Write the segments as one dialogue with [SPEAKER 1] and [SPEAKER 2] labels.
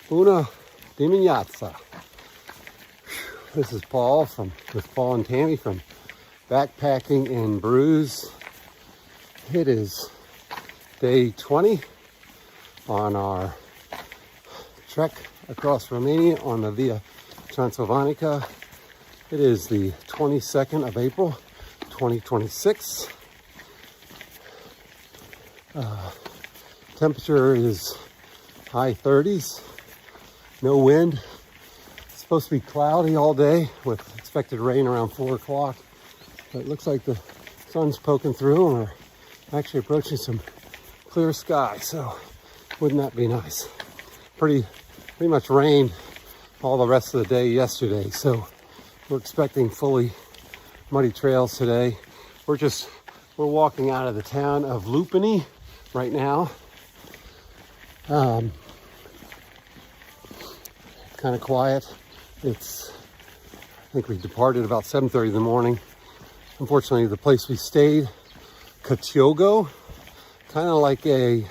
[SPEAKER 1] Buona dimineața. This is Paul with Paul and Tammy from Backpacking in Brews. It is day 20 on our trek across Romania on the Via Transilvanica. It is the 22nd of April, 2026. Temperature is high 30s, no wind. It's supposed to be cloudy all day with expected rain around 4 o'clock. But it looks like the sun's poking through and we're actually approaching some clear sky. So wouldn't that be nice? Pretty much rained all the rest of the day yesterday. So we're expecting fully muddy trails today. We're walking out of the town of Lupeni right now. Kind of quiet. I think we departed about 7:30 in the morning. Unfortunately, the place we stayed, Kotiogo, kind of like a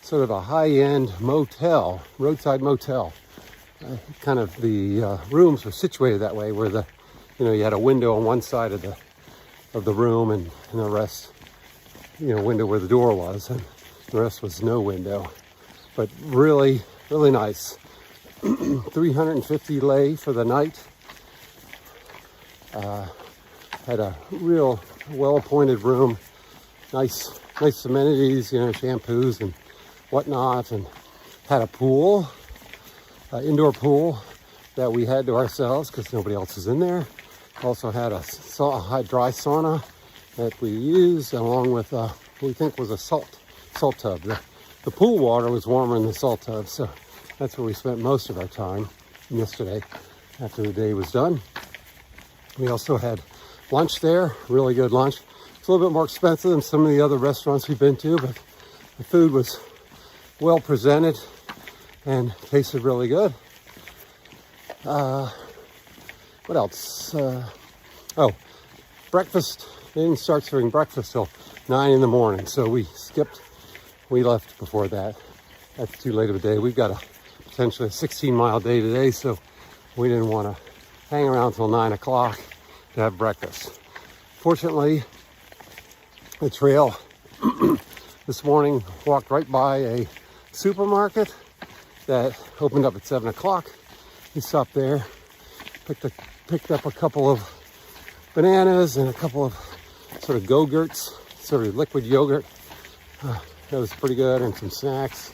[SPEAKER 1] sort of a high-end motel, roadside motel. Kind of the rooms were situated that way, where you had a window on one side of the room, and the rest, window where the door was, and the rest was no window. But really, really nice. 350 lei for the night. Had a real well-appointed room. Nice amenities, shampoos and whatnot, and had a pool, indoor pool that we had to ourselves because nobody else was in there. Also had a dry sauna that we used, along with what we think was a salt tub. The pool water was warmer than the salt tub, so that's where we spent most of our time yesterday after the day was done. We also had lunch there, really good lunch. It's a little bit more expensive than some of the other restaurants we've been to, but the food was well presented and tasted really good. What else? Breakfast. They didn't start serving breakfast till 9 in the morning, so we left before that. That's too late of a day. We've got potentially a 16-mile day today, so we didn't want to hang around till 9 o'clock to have breakfast. Fortunately, the trail this morning walked right by a supermarket that opened up at 7 o'clock. We stopped there, picked up a couple of bananas and a couple of sort of go-gurts, sort of liquid yogurt. That was pretty good, and some snacks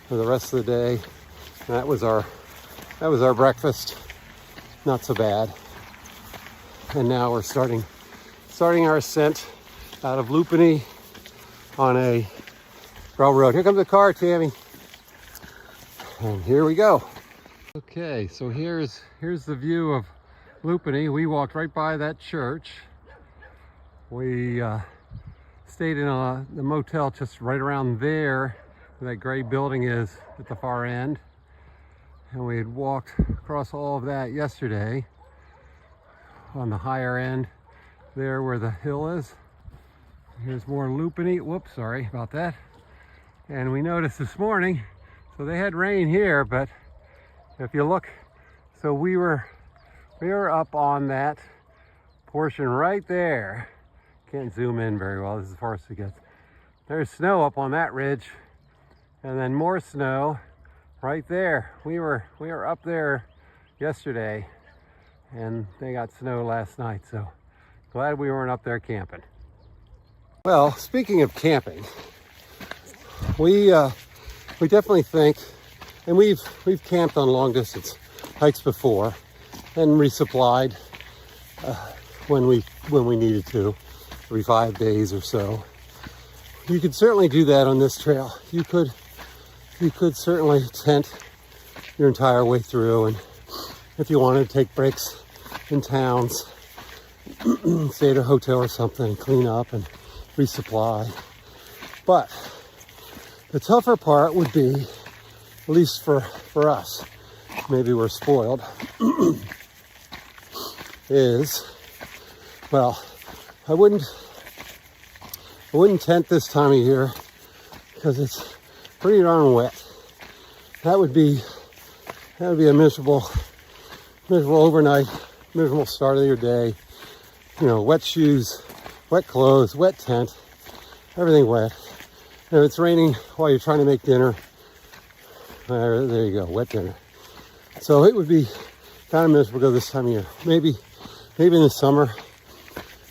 [SPEAKER 1] for the rest of the day. And that was our breakfast. Not so bad. And now we're starting our ascent out of Lupeni on a railroad. Here comes the car, Tammy. And here we go. Okay, so here's the view of Lupeni. We walked right by that church. We stayed in the motel just right around there, where that gray building is at the far end. And we had walked across all of that yesterday on the higher end there where the hill is. Here's more Lupeni. Whoops, sorry about that. And we noticed this morning, so they had rain here, but if you look, so we were up on that portion right there. Can't zoom in very well, this is as far as it gets. There's snow up on that ridge, and then more snow right there. We were up there yesterday, and they got snow last night, so glad we weren't up there camping. Well, speaking of camping, we definitely think, and we've camped on long distance hikes before and resupplied when we needed to, every 5 days or so. You could certainly do that on this trail. You could certainly tent your entire way through, and if you wanted to take breaks in towns, stay at a hotel or something, and clean up and resupply. But the tougher part would be, at least for us, maybe we're spoiled, is, well, I wouldn't tent this time of year because it's pretty darn wet. that would be a miserable overnight, miserable start of your day. You know, wet shoes, wet clothes, wet tent, everything wet. And if it's raining while you're trying to make dinner, there you go, wet dinner. So it would be kind of miserable to go this time of year. Maybe in the summer.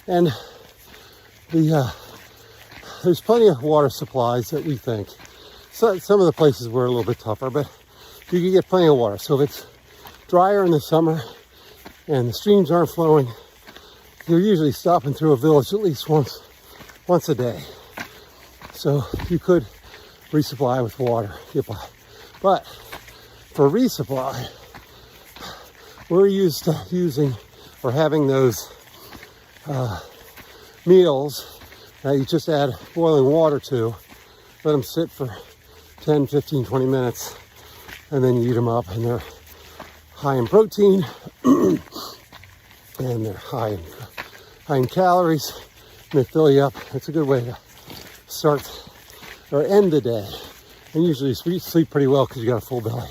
[SPEAKER 1] And there's plenty of water supplies that we think. So some of the places were a little bit tougher, but you can get plenty of water. So if it's drier in the summer and the streams aren't flowing, you're usually stopping through a village at least once a day. So you could resupply with water. But for resupply, we're used to using or having those meals that you just add boiling water to, let them sit for 10, 15, 20 minutes, and then you eat them up, and they're high in protein and they're high in calories, and they fill you up. It's a good way to start or end the day. And usually you sleep pretty well because you got a full belly.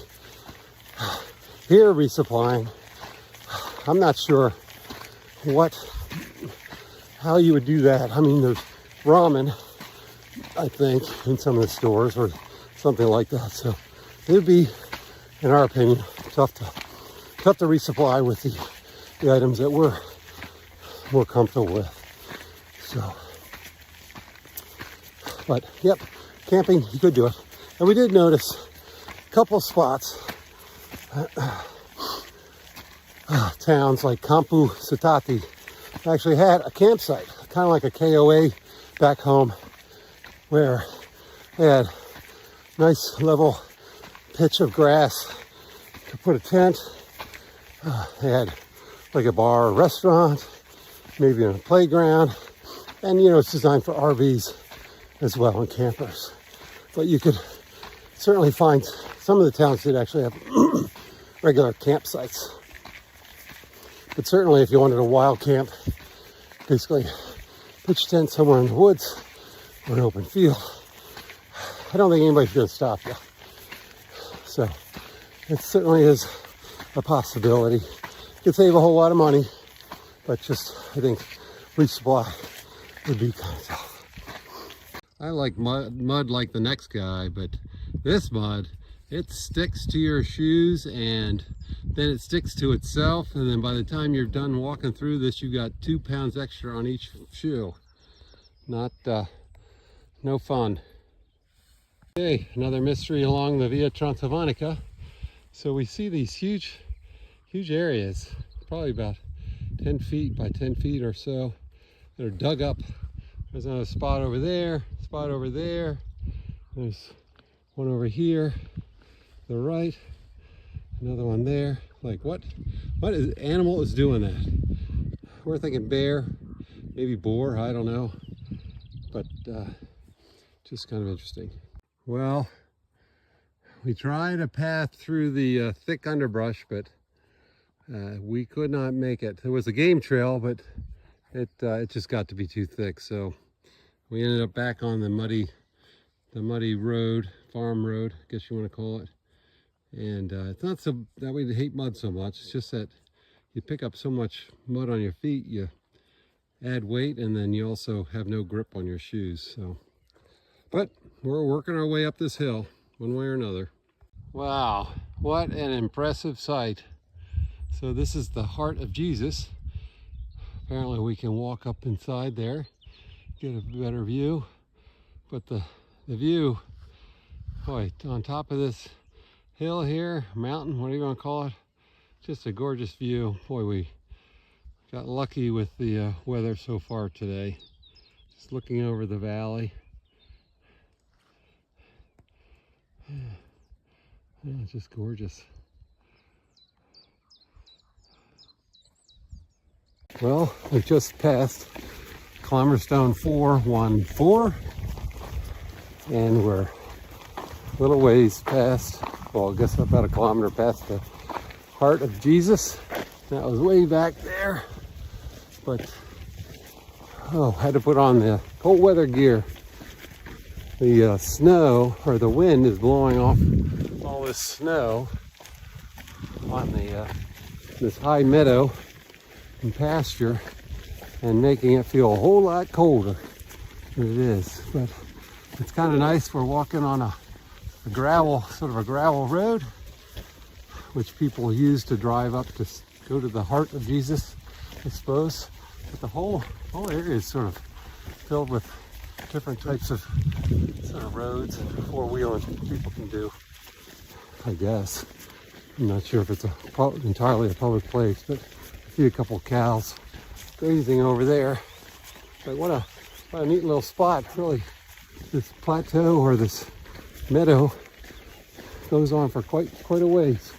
[SPEAKER 1] Here, resupplying, I'm not sure how you would do that. I mean, there's ramen, I think, in some of the stores or something like that. So it would be, in our opinion, tough to resupply with the items that we're more comfortable with. So, but yep, camping, you could do it. And we did notice a couple spots, towns like Campu Sitati actually had a campsite, kind of like a KOA back home, where they had nice level pitch of grass to put a tent. They had like a bar or restaurant, maybe in a playground, and you know, it's designed for RVs as well and campers. But you could certainly find some of the towns that actually have regular campsites. But certainly if you wanted a wild camp, basically pitch tent somewhere in the woods or an open field, I don't think anybody's going to stop you. So it certainly is a possibility. You could save a whole lot of money, but just, I think, resupply would be kind of tough. I like mud like the next guy, but this mud, it sticks to your shoes and then it sticks to itself, and then by the time you're done walking through this, you got 2 pounds extra on each shoe. No fun. Okay, another mystery along the Via Transilvanica. So we see these huge areas, probably about 10 feet by 10 feet or so, that are dug up. There's another spot over there, spot over there. There's one over here, to the right, another one there. Like what animal is doing that? We're thinking bear, maybe boar, I don't know. But just kind of interesting. Well, we tried a path through the thick underbrush, but we could not make it. There was a game trail, but it just got to be too thick. So we ended up back on the muddy road, farm road, I guess you want to call it. And it's not so that we hate mud so much. It's just that you pick up so much mud on your feet, you add weight, and then you also have no grip on your shoes. So, but we're working our way up this hill one way or another. Wow, what an impressive sight. So this is the heart of Jesus. Apparently we can walk up inside there, get a better view. But the view, boy, on top of this hill here, mountain, whatever you want to call it, just a gorgeous view. Boy, we got lucky with the weather so far today. Just looking over the valley. Yeah, it's just gorgeous. Well, we just passed climber stone 414, and we're a little ways past, well, I guess about a kilometer past the heart of Jesus. That was way back there, but had to put on the cold weather gear. The snow or the wind is blowing off all this snow on the this high meadow and pasture and making it feel a whole lot colder than it is. But it's kind of nice. We're walking on a gravel, sort of a gravel road, which people use to drive up to go to the heart of Jesus, I suppose. But the whole area is sort of filled with different types of sort of roads and four-wheeling people can do, I guess. I'm not sure if it's entirely a public place, but I see a couple of cows grazing over there. But what a neat little spot, really. This plateau or this meadow goes on for quite a ways.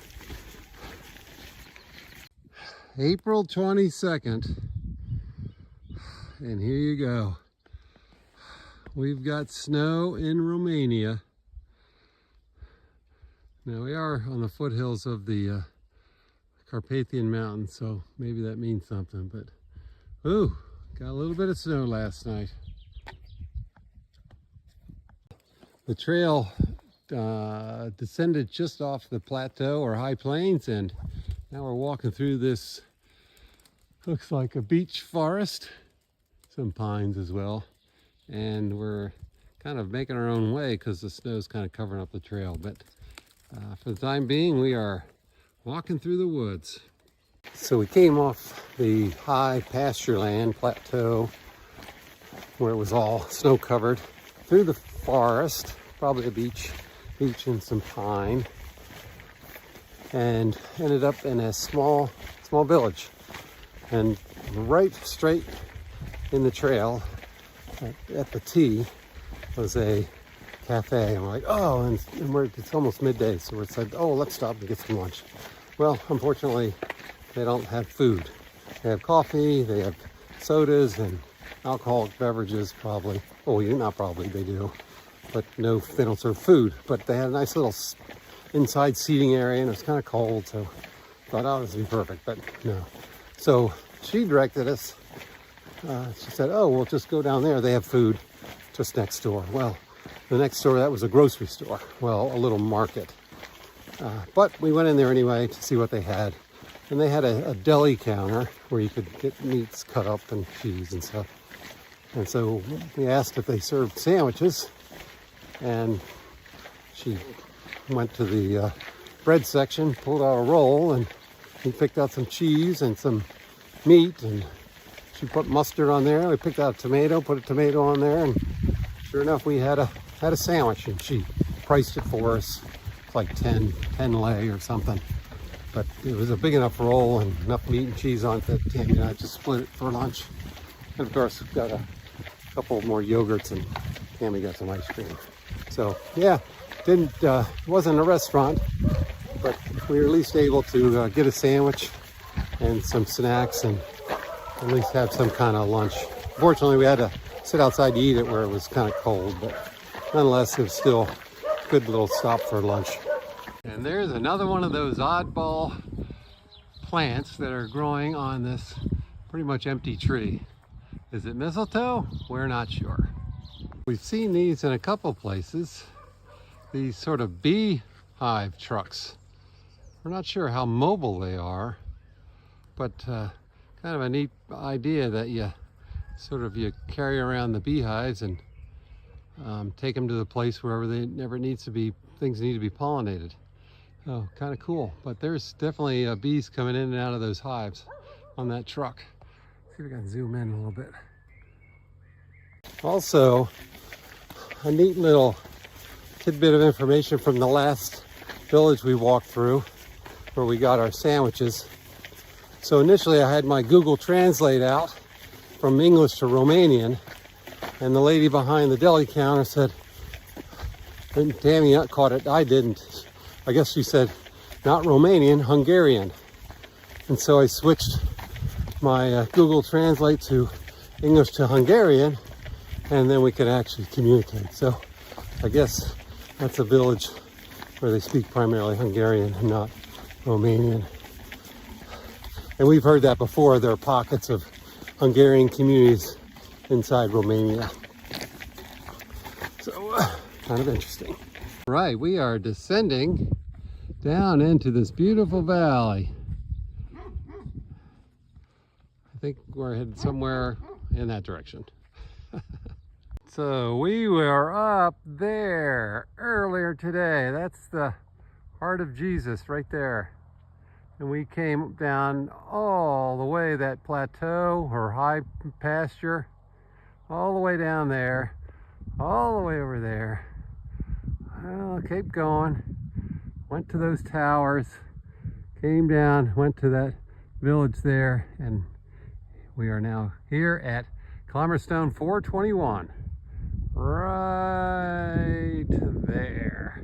[SPEAKER 1] April 22nd, and here you go. We've got snow in Romania. Now we are on the foothills of the Carpathian Mountains, so maybe that means something, but ooh, got a little bit of snow last night. The trail descended just off the plateau or high plains, and now we're walking through this, looks like a beech forest, some pines as well, and we're kind of making our own way because the snow's kind of covering up the trail. But for the time being, we are walking through the woods. So we came off the high pasture land plateau where it was all snow covered, through the forest, probably a beech and some pine, and ended up in a small village. And right straight in the trail at the T was a cafe. I'm like, oh, and it's almost midday, so we said, oh, let's stop and get some lunch. Well, unfortunately, they don't have food. They have coffee, they have sodas and alcoholic beverages, probably. Oh, not probably, they do. But no, they don't serve food. But they had a nice little inside seating area, and it was kind of cold, so I thought, oh, this would be perfect, but no. So she directed us. She said, oh, we'll just go down there. They have food just next door. Well, the next door, that was a grocery store. Well, a little market. But we went in there anyway to see what they had. And they had a deli counter where you could get meats cut up and cheese and stuff. And so we asked if they served sandwiches. And she went to the bread section, pulled out a roll, and he picked out some cheese and some meat, and she put mustard on there. We picked out a tomato, put a tomato on there, and sure enough, we had a sandwich, and she priced it for us. It's like 10 lei or something. But it was a big enough roll and enough meat and cheese on it that Tammy and I just split it for lunch. And of course, we've got a couple more yogurts, and Tammy got some ice cream. So yeah, wasn't a restaurant, but we were at least able to get a sandwich and some snacks and at least have some kind of lunch. Fortunately, we had to sit outside to eat it where it was kind of cold, but nonetheless, it was still a good little stop for lunch. And there's another one of those oddball plants that are growing on this pretty much empty tree. Is it mistletoe? We're not sure. We've seen these in a couple places, these sort of beehive trucks. We're not sure how mobile they are, but kind of a neat idea that you carry around the beehives and take them to the place wherever things need to be pollinated. Oh, kind of cool. But there's definitely bees coming in and out of those hives on that truck. Let's see if we can zoom in a little bit. Also, a neat little tidbit of information from the last village we walked through where we got our sandwiches. So initially I had my Google Translate out from English to Romanian, and the lady behind the deli counter said, Tammy caught it, I didn't. I guess she said, not Romanian, Hungarian. And so I switched my Google Translate to English to Hungarian, and then we could actually communicate. So I guess that's a village where they speak primarily Hungarian and not Romanian. And we've heard that before. There are pockets of Hungarian communities inside Romania. So kind of interesting. Right, we are descending down into this beautiful valley. I think we're headed somewhere in that direction. So we were up there earlier today. That's the Heart of Jesus right there. And we came down all the way that plateau or high pasture, all the way down there, all the way over there. Well, kept going, went to those towers, came down, went to that village there, and we are now here at Climber Stone 421, right there.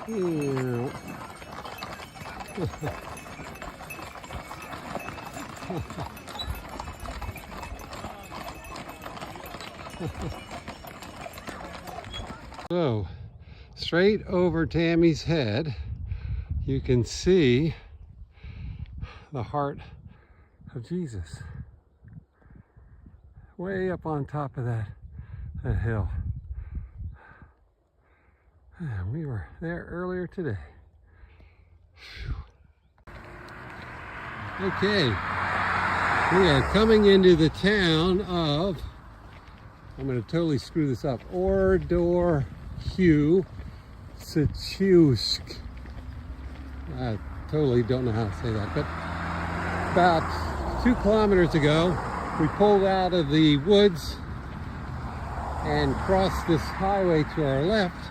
[SPEAKER 1] Yeah. So, straight over Tammy's head, you can see the heart of Jesus. Way up on top of that hill. And we were there earlier today. Whew. Okay, we are coming into the town of, I'm going to totally screw this up, Odorheiu Secuiesc. I totally don't know how to say that, but about 2 kilometers ago, we pulled out of the woods and crossed this highway to our left,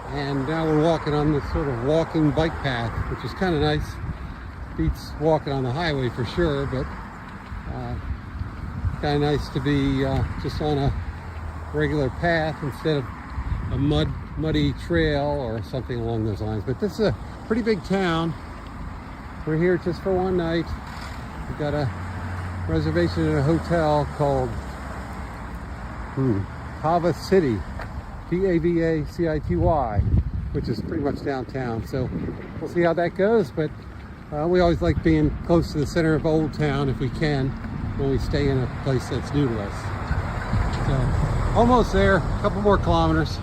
[SPEAKER 1] and now we're walking on this sort of walking bike path, which is kind of nice. Beats walking on the highway for sure, but kind of nice to be just on a regular path instead of a muddy trail or something along those lines. But this is a pretty big town. We're here just for one night. We've got a reservation in a hotel called Pava City, P-A-V-A-C-I-T-Y, which is pretty much downtown. So we'll see how that goes, but we always like being close to the center of Old Town if we can, when we stay in a place that's new to us. So almost there, a couple more kilometers.